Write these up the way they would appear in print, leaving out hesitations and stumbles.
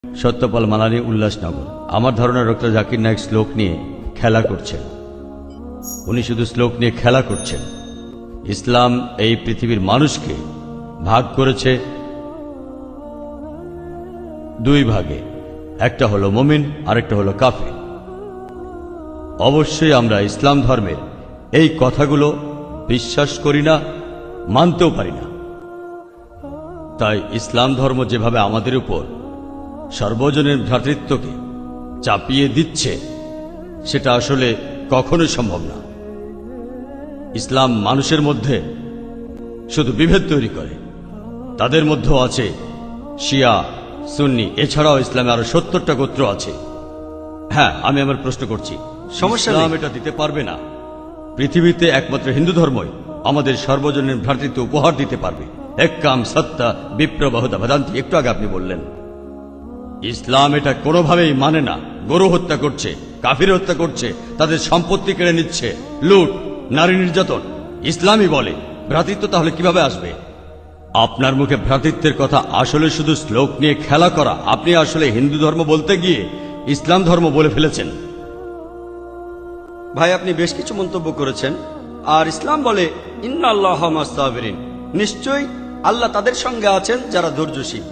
সত্যপাল মালানি, উল্লাসনগর। আমার ধারণা ডক্টর জাকির নায়েক শ্লোক নিয়ে খেলা করছেন। উনি শুধু শ্লোক নিয়ে খেলা করছেন। ইসলাম এই পৃথিবীর মানুষকে ভাগ করেছে দুই ভাগে, একটা হলো মুমিন, আরেকটা হলো কাফির। অবশ্যই আমরা ইসলাম ধর্মের এই কথাগুলো বিশ্বাস করি না, মানতেও পারি না। তাই ইসলাম ধর্ম যেভাবে আমাদের উপর সর্বজনের ভ্রাতৃত্বকে চাপিয়ে দিচ্ছে, সেটা আসলে কখনোই সম্ভব না। ইসলাম মানুষের মধ্যে শুধু বিভেদ তৈরি করে। তাদের মধ্যেও আছে শিয়া, সুন্নি, এছাড়াও ইসলামে আরো 70টা গোত্র আছে। হ্যাঁ, আমি আমার প্রশ্ন করছি, ইসলাম এটা দিতে পারবে না। পৃথিবীতে একমাত্র হিন্দু ধর্মই আমাদের সর্বজনীন ভ্রাতৃত্ব উপহার দিতে পারবে। একাম সত্তা বিপ্রবাহুদা ভদান্তি, একটু আগে আপনি বললেন। ইসলাম এটা কোনোভাবেই মানে না। গরু হত্যা করছে, কাফির হত্যা করছে, তাদের সম্পত্তি কেড়ে নিচ্ছে, লুট, নারী নির্যাতন। ইসলামই বলে ভ্রাতৃত্ব, তাহলে কিভাবে আসবে? আপনার মুখে ভ্রাতৃত্বের কথা আসলে শুধু শ্লোক নিয়ে খেলা করা। আপনি আসলে হিন্দু ধর্ম বলতে গিয়ে ইসলাম ধর্ম বলে ফেলেছেন। ভাই, আপনি বেশ কিছু মন্তব্য করেছেন। আর ইসলাম বলে ইন্নাল্লাহ মাস-সাবিরিন, নিশ্চয়ই আল্লাহ তাদের সঙ্গে আছেন যারা ধৈর্যশীল।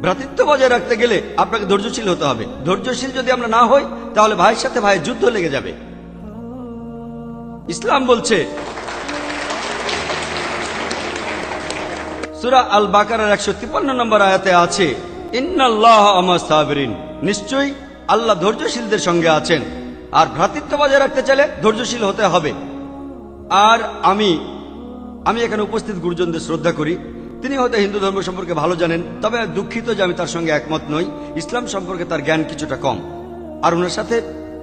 ভ্রাতৃত্ব বজায় রাখতে গেলে আপনাকে ধৈর্যশীল হতে হবে। ধৈর্যশীল যদি আমরা না হই, তাহলে ভাইয়ের সাথে ভাইয়ের যুদ্ধ লেগে যাবে। ইসলাম বলছে সূরা আল বাকারার 153 নম্বর আয়াতে আছে, ইন্নাল্লাহ মাস-সাবিরিন, নিশ্চয়ই আল্লাহ ধৈর্যশীলদের সঙ্গে আছেন। আর ভ্রাতৃত্ব বজায় রাখতে চাইলে ধৈর্যশীল হতে হবে। আর আমি এখানে উপস্থিত গুরুজনদের শ্রদ্ধা করি। তিনি হয়তো হিন্দু ধর্ম সম্পর্কে ভালো জানেন, তবে দুঃখিত যে আমি তার সঙ্গে একমত নই। ইসলাম সম্পর্কে তার জ্ঞান কিছুটা কম। আর ওনার সাথে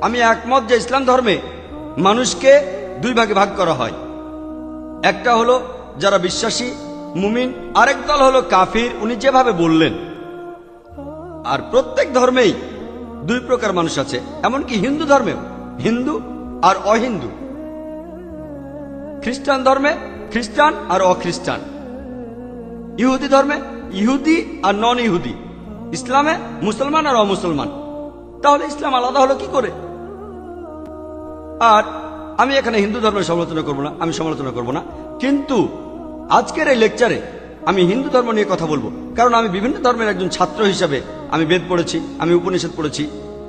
আমি একমত যে ইসলাম ধর্মে মানুষকে দুই ভাগে ভাগ করা হয়। একটা হলো যারা বিশ্বাসী মুমিন, আরেক দল হলো কাফির, উনি যেভাবে বললেন। আর প্রত্যেক ধর্মেই দুই প্রকার মানুষ আছে, এমনকি হিন্দু ধর্মেও হিন্দু আর অহিন্দু। খ্রিস্টান ধর্মে খ্রিস্টান আর অখ্রিস্টান, ইহুদি ধর্মে ইহুদি আর নন ইহুদি, ইসলামে মুসলমান আর অমুসলমান। তাহলে ইসলাম আলাদা হলো কি করে? আর আমি এখানে হিন্দু ধর্মের সমালোচনা করব না, আমি সমালোচনা করব না। কিন্তু আজকের এই লেকচারে আমি হিন্দু ধর্ম নিয়ে কথা বলবো, কারণ আমি বিভিন্ন ধর্মের একজন ছাত্র হিসাবে আমি বেদ পড়েছি, আমি উপনিষদ পড়েছি।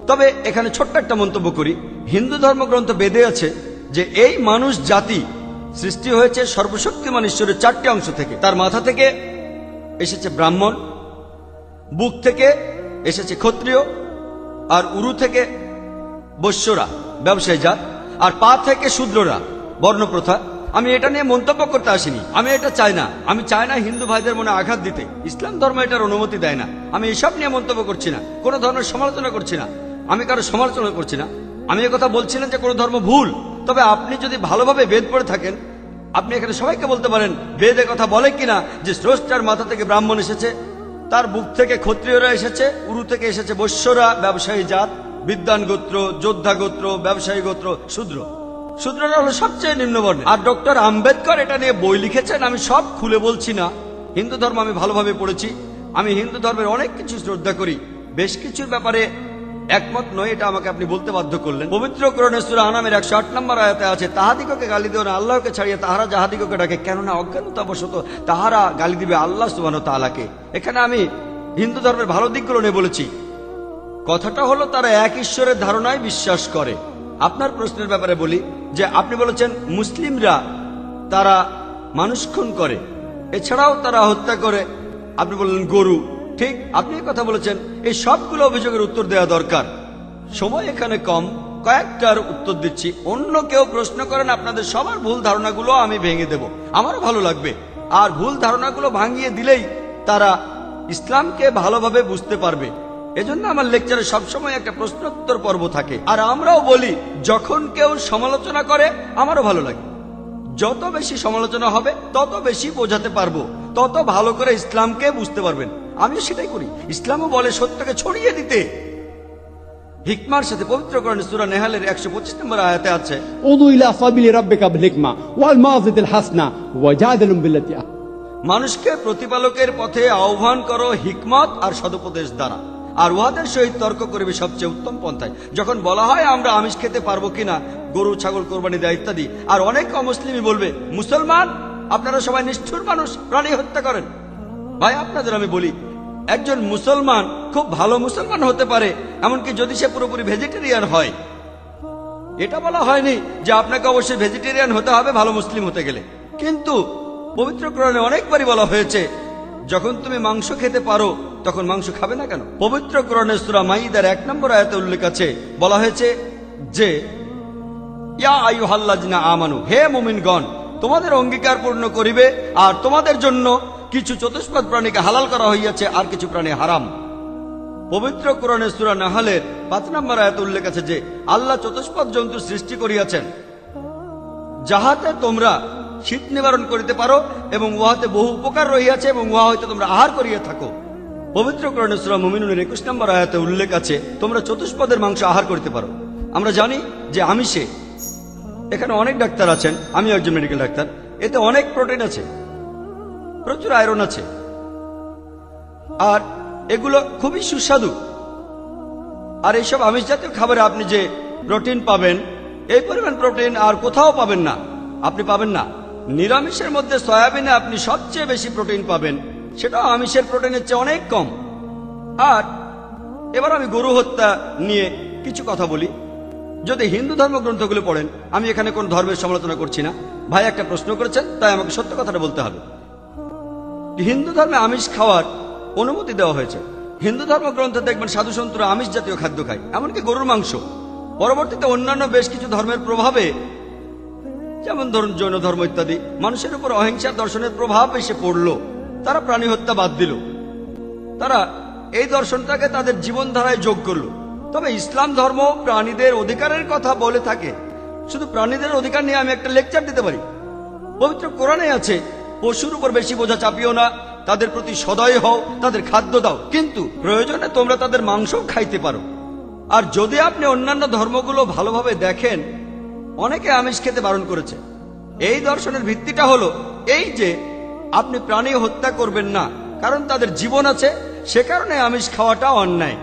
তবে এখানে ছোট্ট একটা মন্তব্য করি। হিন্দু ধর্মগ্রন্থ বেদে আছে যে এই মানুষ জাতি সৃষ্টি হয়েছে সর্বশক্তিমান ঈশ্বরের 4টি অংশ থেকে। তার মাথা থেকে এসেছে ব্রাহ্মণ, বুক থেকে এসেছে ক্ষত্রিয়, আর উরু থেকে বৈশ্যরা ব্যবসায়ী জাত, আর পা থেকে শূদ্ররা বর্ণপ্রথা। আমি এটা নিয়ে মন্তব্য করতে আসিনি, আমি এটা চাই না। আমি চাই না হিন্দু ভাইদের মনে আঘাত দিতে। ইসলাম ধর্ম এটার অনুমতি দেয় না। আমি এসব নিয়ে মন্তব্য করছি না, কোনো ধর্মের সমালোচনা করছি না, আমি কারো সমালোচনা করছি না। আমি কথা বলছি না যে কোনো ধর্ম ভুল। তবে আপনি যদি ভালোভাবে বেদ পড়ে থাকেন, আপনি এখানে সবাইকে বলতে পারেন বেদে কথা বলে কিনা যে স্রষ্টার মাথা থেকে ব্রাহ্মণ এসেছে, তার বুক থেকে ক্ষত্রিয়রা এসেছে, উরু থেকে এসেছে বৈশ্যরা ব্যবসায়ী জাত, বিদ্বান গোত্র, যোদ্ধা গোত্র, ব্যবসায়ী গোত্র, শূদ্র। শূদ্ররা হলো সবচেয়ে নিম্নবর্ণের। আর ডক্টর আম্বেদকর এটা নিয়ে বই লিখেছেন। আমি সব খুলে বলছি না। হিন্দু ধর্ম আমি ভালোভাবে পড়েছি। আমি হিন্দু ধর্মের অনেক কিছু শ্রদ্ধা করি, বেশ কিছুর ব্যাপারে একমত নয়, এটা আমাকে আপনি বলতে বাধ্য করলেন। পবিত্র কোরআনে সূরা আনামের 108 নম্বর আয়াতে আছে, তাহাদিগকে গালি দিও না আল্লাহকে ছাড়িয়ে তাহারা যাহাদিগকে ডাকে, কেননা অজ্ঞানতাবশত তাহারা গালি দিবে আল্লাহ সুবহানাহু ওয়া তাআলাকে। এখানে আমি হিন্দু ধর্মের ভালো দিকগুলো নিয়ে বলেছি। কথাটা হলো তারা এক ঈশ্বরের ধারণায় বিশ্বাস করে। আপনার প্রশ্নের ব্যাপারে বলি যে আপনি বলেছেন মুসলিমরা তারা মানুষ খুন করে, এছাড়াও তারা হত্যা করে। আপনি বললেন গরু, ঠিক আপনি কথা বলেছেন। এই সবগুলো অভিযোগের উত্তর দেওয়া দরকার, সময় এখানে কম, কয়েকটার উত্তর দিচ্ছি। অন্য কেউ প্রশ্ন করেন, আপনাদের সবার ভুল ধারণাগুলো আমি ভেঙে দেব, আমারও ভালো লাগবে। আর ভুল ধারণাগুলো ভাঙিয়ে দিলেই তারা ইসলামকে ভালোভাবে বুঝতে পারবে। এজন্য আমার লেকচারে সবসময় একটা প্রশ্নোত্তর পর্ব থাকে। আর আমরাও বলি, যখন কেউ সমালোচনা করে আমারও ভালো লাগে। যত বেশি সমালোচনা হবে তত বেশি বোঝাতে পারবো, তত ভালো করে ইসলামকে বুঝতে পারবেন। আমিও সেটাই করি। ইসলামও বলে সত্যকে ছড়িয়ে দিতে। হিকমার সাথে পবিত্র কোরআনে সূরা নেহালের 125 নম্বর আয়াতে আছে, উদু ইলা সাবিলি রাব্বিকা বিল হিকমা ওয়াল মাউযিতিল হাসনা ওয়াজাদিলুম বিল্লাতি। মানুষকে প্রতিপালকের পথে আহ্বান করো হিকমত আর সদুপদেশ দ্বারা। আর উহাদের সহিত তর্ক করিবে সবচেয়ে উত্তম পন্থায়। যখন বলা হয় আমরা আমিষ খেতে পারবো কিনা, গরু ছাগল কোরবানি দেয় ইত্যাদি, আর অনেক অমুসলিমই বলবে মুসলমান আপনারা সবাই নিষ্ঠুর মানুষ, প্রাণী হত্যা করেন। ভাই আপনাদের আমি বলি, একজন মুসলমান খুব ভালো মুসলমান হতে পারে, এমনকি যদি সে পুরোপুরি ভেজিটেরিয়ান হয়। এটা বলা হয়নি যে আপনাকে অবশ্যই ভেজিটেরিয়ান হতে হবে ভালো মুসলিম হতে গেলে, কিন্তু পবিত্র কোরআনে অনেকবারই বলা হয়েছে যখন তুমি মাংস খেতে পারো তখন মাংস খাবে না কেন। পবিত্র কোরআনে সূরা মাইদার 1 নম্বর আয়াতে উল্লেখ আছে, বলা হয়েছে যে ইয়া আইয়ুহাল্লাযিনা আমানু, হে মুমিনগণ তোমাদের অঙ্গীকার পূর্ণ করিবে, আর তোমাদের জন্য কিছু চতুষ্পদ প্রাণীকে হালাল করা হইয়াছে আর কিছু প্রাণী হারাম। পবিত্র কোরআনে সূরা নাহলের 5 নম্বর আয়াতে উল্লেখ আছে যে আল্লাহ চতুষ্পদ জন্তু সৃষ্টি করিয়াছেন যাহাতে তোমরা শীত নিবারণ করিতে পারো, এবং উহাতে বহু উপকার রহিয়াছে এবং উহা হইতে তোমরা আহার করিয়া থাকো। পবিত্র কোরআনে সূরা মুমিনুনের 21 নম্বর আয়াতে উল্লেখ আছে তোমরা চতুষ্পদের মাংস আহার করতে পারো। আমরা জানি যে আমিষে, এখানে অনেক ডাক্তার আছেন, আমি একজন মেডিকেল ডাক্তার, এতে অনেক প্রোটিন আছে, প্রচুর আয়রন আছে, আর এগুলো খুবই সুস্বাদু। আর এইসব আমিষ জাতীয় খাবারে আপনি যে প্রোটিন পাবেন, এই পরিমাণ প্রোটিন আর কোথাও পাবেন না, আপনি পাবেন না। নিরামিষের মধ্যে সয়াবিনে আপনি সবচেয়ে বেশি প্রোটিন পাবেন, সেটাও আমিষের প্রোটিনের চেয়ে অনেক কম। আর এবার আমি গরু হত্যা নিয়ে কিছু কথা বলি। যদি হিন্দু ধর্মগ্রন্থগুলো পড়েন, আমি এখানে কোন ধর্মের সমালোচনা করছি না, ভাই একটা প্রশ্ন করেছেন তাই আমাকে সত্য কথাটা বলতে হবে। হিন্দু ধর্মে আমিষ খাওয়ার অনুমতি দেওয়া হয়েছে। হিন্দু ধর্মগ্রন্থে দেখবেন সাধু সন্তরা আমিষ জাতীয় খাদ্য খায়, এমনকি গরুর মাংস। পরবর্তীতে অন্যান্য বেশ কিছু ধর্মের প্রভাবে, যেমন ধরুন জৈন ধর্ম ইত্যাদি, মানুষের উপর অহিংসার দর্শনের প্রভাব এসে পড়ল, তারা প্রাণী হত্যা বাদ দিল, তারা এই দর্শনটাকে তাদের জীবনধারায় যোগ করল। তবে ইসলাম ধর্ম প্রাণীদের অধিকারের কথা বলে থাকে। শুধু প্রাণীদের অধিকার নিয়ে আমি একটা লেকচার দিতে পারি। পবিত্র কোরআনে আছে পশুর উপর বেশি বোঝা চাপিও না, তাদের প্রতি সদয় হও, তাদের খাদ্য দাও, কিন্তু প্রয়োজনে তোমরা তাদের মাংস খাইতে পারো। আর যদি আপনি অন্যান্য ধর্মগুলো ভালোভাবে দেখেন, অনেকে আমিষ খেতে বারণ করেছে। এই দর্শনের ভিত্তিটা হলো এই যে আপনি প্রাণী হত্যা করবেন না, কারণ তাদের জীবন আছে, সে কারণে আমিষ খাওয়াটা অন্যায়।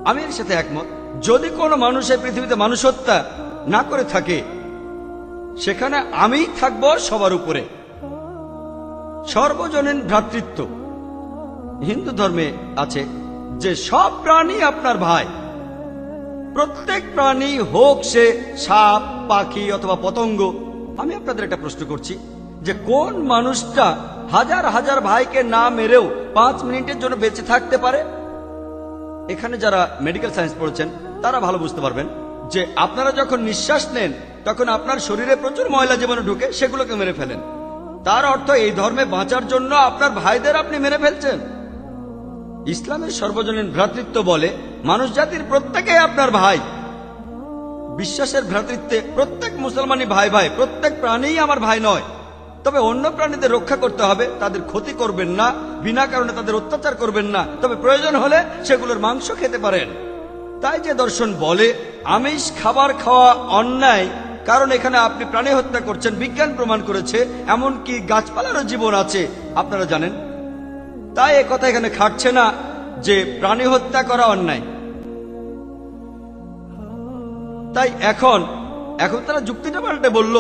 আমি এর সাথে একমত। যদি কোনো মানুষ এই পৃথিবীতে মানুষ হত্যা না করে থাকে, সেখানে আমিই থাকবো সবার উপরে। সর্বজনীন ভ্রাতৃত্ব হিন্দু ধর্মে আছে যে সব প্রাণী আপনার ভাই। প্রত্যেক প্রাণী হোক সে সাপ, পাখি অথবা পতঙ্গ। আমি আপনাদের একটা প্রশ্ন করছি যে কোন মানুষটা হাজার হাজার ভাইকে না মেরেও 5 মিনিটের জন্য বেঁচে থাকতে পারে? এখানে যারা মেডিকেল সায়েন্স পড়েছেন তারা ভালো বুঝতে পারবেন যে আপনারা যখন নিঃশ্বাস নেন তখন আপনার শরীরে প্রচুর ময়লা জীবাণু ঢুকে, সেগুলোকে মেরে ফেলেন। তার অর্থ এই ধর্মে বাঁচার জন্য আপনার ভাইদের আপনি মেরে ফেলছেন। ইসলামের সর্বজনীন ভ্রাতৃত্ব বলে মানুষ জাতির প্রত্যেকেই আপনার ভাই। বিশ্বাসের ভ্রাতৃত্বে প্রত্যেক মুসলমানই ভাই ভাই, প্রত্যেক প্রাণীই আমার ভাই নয়। তবে অন্য প্রাণীদের রক্ষা করতে হবে, তাদের ক্ষতি করবেন না, বিনা কারণে তাদের অত্যাচার করবেন না, তবে প্রয়োজন হলে সেগুলোর মাংস খেতে পারেন। তাই যে দর্শন বলে আমিষ খাবার খাওয়া অন্যায়, কারণ এখানে আপনি প্রাণী হত্যা করছেন, বিজ্ঞান প্রমাণ করেছে, এমনকি গাছপালারও জীবন আছে, আপনারা জানেন। তাই কথা এখানে খাটছে না যে প্রাণী হত্যা করা অন্যায়। তাই এখন তারা যুক্তিটা পাল্টে বলল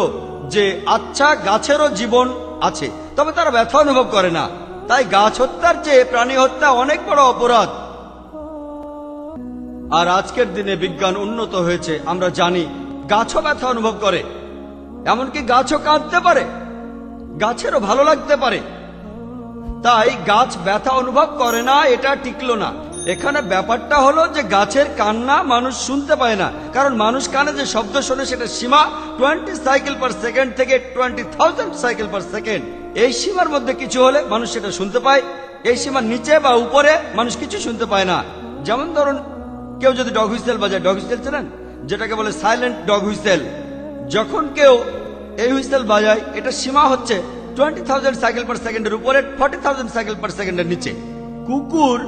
যে আচ্ছা গাছেরও জীবন আছে, তবে তারা ব্যথা অনুভব করে না, তাই গাছ হত্যার চেয়ে প্রাণী হত্যা অনেক বড় অপরাধ। আর আজকের দিনে বিজ্ঞান উন্নত হয়েছে, আমরা জানি গাছও ব্যথা অনুভব করে, এমনকি গাছও কাঁদতে পারে, গাছেরও ভালো লাগতে পারে। তাই গাছ ব্যথা অনুভব করে না এটা টিকলো না। এখানে ব্যাপারটা হলো যে গাছের কান্না মানুষ শুনতে পায় না, কারণ মানুষ কানে যে শব্দ শোনে সেটা সীমা 20 সাইকেল পার সেকেন্ড থেকে 20,000 সাইকেল পার সেকেন্ড। এই সীমার মধ্যে কিছু হলে মানুষ সেটা শুনতে পায়, এই সীমার নিচে বা উপরে মানুষ কিছু শুনতে পায় না। যেমন ধরুন কেউ যদি ডগ হুইসেল বাজায়, ডগ হুইসেল চেনেন, যেটাকে বলে সাইলেন্ট ডগ হুইসেল। যখন কেউ এই হুইসেল বাজায়, এটা সীমা হচ্ছে 20,000 সাইকেল পার সেকেন্ডের উপরে, 40,000 সাইকেল পার সেকেন্ডের নিচে। কুকুর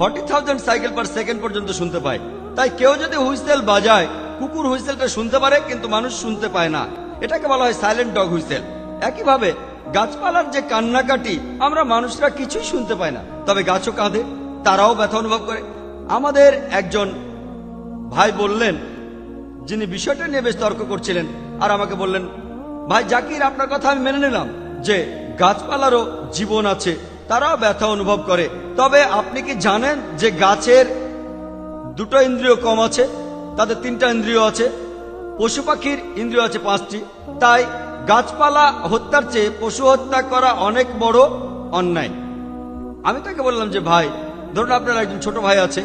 40,000 সাইকেল পার সেকেন্ড পর্যন্ত শুনতে পায়। তাই কেউ যদি হুইসেল বাজায়, কুকুর হুইসেলটা শুনতে পারে কিন্তু মানুষ শুনতে পায় না, এটাকে বলা হয় সাইলেন্ট ডগ হুইসেল। একইভাবে গাছপালার যে কান্নাকাটি আমরা মানুষরা কিছুই শুনতে পায় না, তবে গাছও কাঁদে, তারাও ব্যথা অনুভব করে। আমাদের একজন ভাই বললেন, যিনি বিষয়টা নিয়ে বেশ তর্ক করছিলেন, আর আমাকে বললেন, ভাই জাকির, আপনার কথা আমি মেনে নিলাম যে গাছপালারও জীবন আছে, তারাও ব্যথা অনুভব করে, তবে আপনি কি জানেন যে গাছের দুটো ইন্দ্রিয় কম আছে, তাদের 3টা ইন্দ্রিয় আছে, পশু পাখির ইন্দ্রিয় আছে 5টি। তাই গাছপালা হত্যার চেয়ে পশু হত্যা করা অনেক বড় অন্যায়। আমি তাকে বললাম যে ভাই, ধরুন আপনার একজন ছোট ভাই আছে,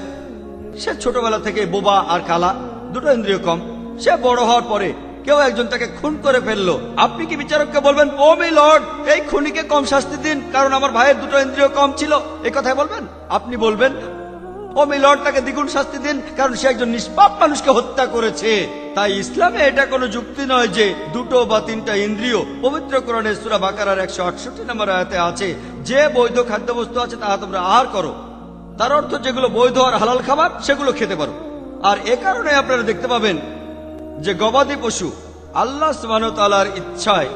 সে ছোটবেলা থেকে বোবা আর কালা, দুটো ইন্দ্রিয় কম, সে বড় হওয়ার পরে কেউ একজন তাকে খুন করে ফেললো, আপনি কি বিচারককে বলবেন, ও মাই লর্ড, এই খুনিকে কম শাস্তি দিন কারণ আমার ভাইয়ের দুটো ইন্দ্রিয় কম ছিল? এই কথাই বলবেন? আপনি বলবেন, ও মাই লর্ড, তাকে দ্বিগুণ শাস্তি দিন কারণ সে একজন নিষ্পাপ মানুষকে হত্যা করেছে। তাই ইসলামে এটা কোনো যুক্তি নয় যে 2টো বা 3টা ইন্দ্রিয়। পবিত্র কোরআনে সূরা বাকারার 168 নম্বর আয়াতে আছে, যে বৈধ খাদ্যবস্তু আছে তাহা তোমরা আহার করো। তার অর্থ যেগুলো বৈধ আর হালাল খাবার সেগুলো খেতে পারো। আর এ কারণে আপনারা দেখতে পাবেন যে গবাদি পশু, আল্লাহ সুবহানাহু ওয়া তাআলার ইচ্ছায়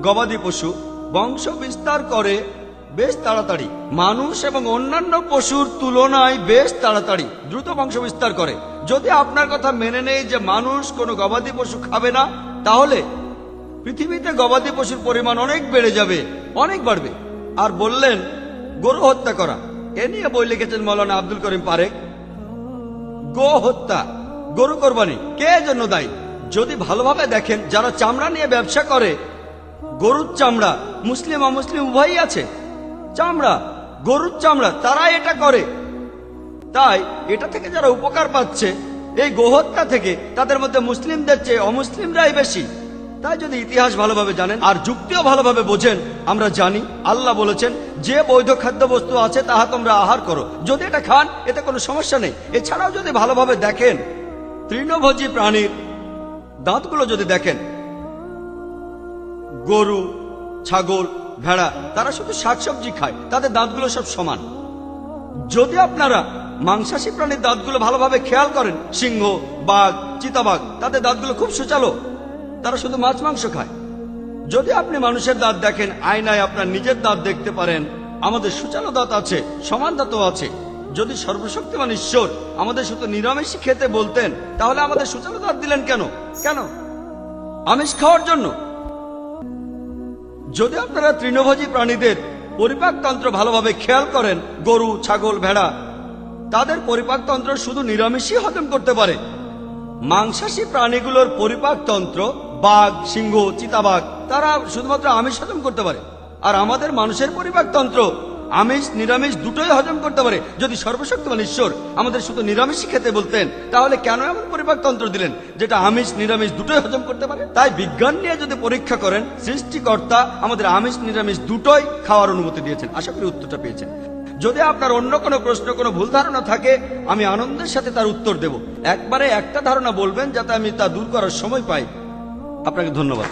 গবাদি পশু বংশ বিস্তার করে বেশ তাড়াতাড়ি, মানুষ এবং অন্যান্য পশুর তুলনায় বেশ তাড়াতাড়ি দ্রুত বংশ বিস্তার করে। যদি আপনার কথা মেনে নেই যে মানুষ কোনো গবাদি পশু খাবে না, তাহলে পৃথিবীতে গবাদি পশুর পরিমাণ অনেক বেড়ে যাবে, অনেক বাড়বে। আর বললেন গরু হত্যা করা, এ নিয়ে বই লিখেছেন মাওলানা আব্দুল করিম পারেক। গো হত্যা, গরু কোরবানি কে জন্য দায়ী? যদি ভালোভাবে দেখেন, যারা চামড়া নিয়ে ব্যবসা করে, গরুর চামড়া, মুসলিম অমুসলিম উভয়ই আছে, চামড়া, গরুর চামড়া, তারা এটা করে। তাই এটা থেকে যারা উপকার পাচ্ছে এই গোহত্যা থেকে, তাদের মধ্যে মুসলিমদের চেয়ে অমুসলিমরাই বেশি। তাই যদি ইতিহাস ভালোভাবে জানেন আর যুক্তিও ভালোভাবে বোঝেন, আমরা জানি আল্লাহ বলেছেন যে বৈধ খাদ্যবস্তু আছে তাহা তোমরা আহার করো, যদি এটা খান এতে কোনো সমস্যা নেই। এছাড়াও যদি ভালোভাবে দেখেন, তৃণভোজী প্রাণীর দাঁতগুলো যদি দেখেন, গরু, ছাগল, ভেড়া, তারা শুধু শাকসবজি খায়, তাদের দাঁতগুলো সব সমান। যদি আপনারা মাংসাশী প্রাণীর দাঁতগুলো ভালোভাবে খেয়াল করেন, সিংহ, বাঘ, চিতাবাঘ, তাদের দাঁতগুলো খুব সুচালো, তারা শুধু মাছ মাংস খায়। যদি আপনি মানুষের দাঁত দেখেন, আয়নায় আপনার নিজের দাঁত দেখতে পারেন, আমাদের সুচালো দাঁত আছে, সমান দাঁতও আছে। যদি সর্বশক্তিমান ঈশ্বর আমাদের শুধু নিরামিষই খেতে বলতেন, তাহলে আমাদের সুচালো দাঁত দিলেন কেন? কেন? আমিষ খাওয়ার জন্য? যদি আপনারা তৃণভোজী প্রাণীদের পরিপাকতন্ত্র ভালোভাবে খেয়াল করেন, গরু, ছাগল, ভেড়া, তাদের পরিপাকতন্ত্র শুধু নিরামিষই হজম করতে পারে। মাংসাশী প্রাণীগুলোর পরিপাকতন্ত্র, বাঘ, সিংহ, চিতাবাঘ, তারা শুধুমাত্র আমিষ হজম করতে পারে। আর আমাদের মানুষের পরিপাকতন্ত্র আমিষ নিরামিষ দুটোই হজম করতে পারে। যদি সর্বশক্তিমান ঈশ্বর আমাদের শুধু নিরামিষই খেতে বলতেন, তাহলে কেন এমন পরিপাকতন্ত্র দিলেন যেটা আমিষ নিরামিষ দুটোই হজম করতে পারে? তাই বিজ্ঞান নিয়ে যদি পরীক্ষা করেন, সৃষ্টিকর্তা আমাদের আমিষ নিরামিষ দুটোই খাওয়ার অনুমতি দিয়েছেন। আশা করি উত্তরটা পেয়েছেন। যদি আপনার অন্য কোনো প্রশ্ন, কোনো ভুল ধারণা থাকে, আমি আনন্দের সাথে তার উত্তর দেব। একবারে একটা ধারণা বলবেন যাতে আমি তা দূর করার সময় পাই। আপনাকে ধন্যবাদ।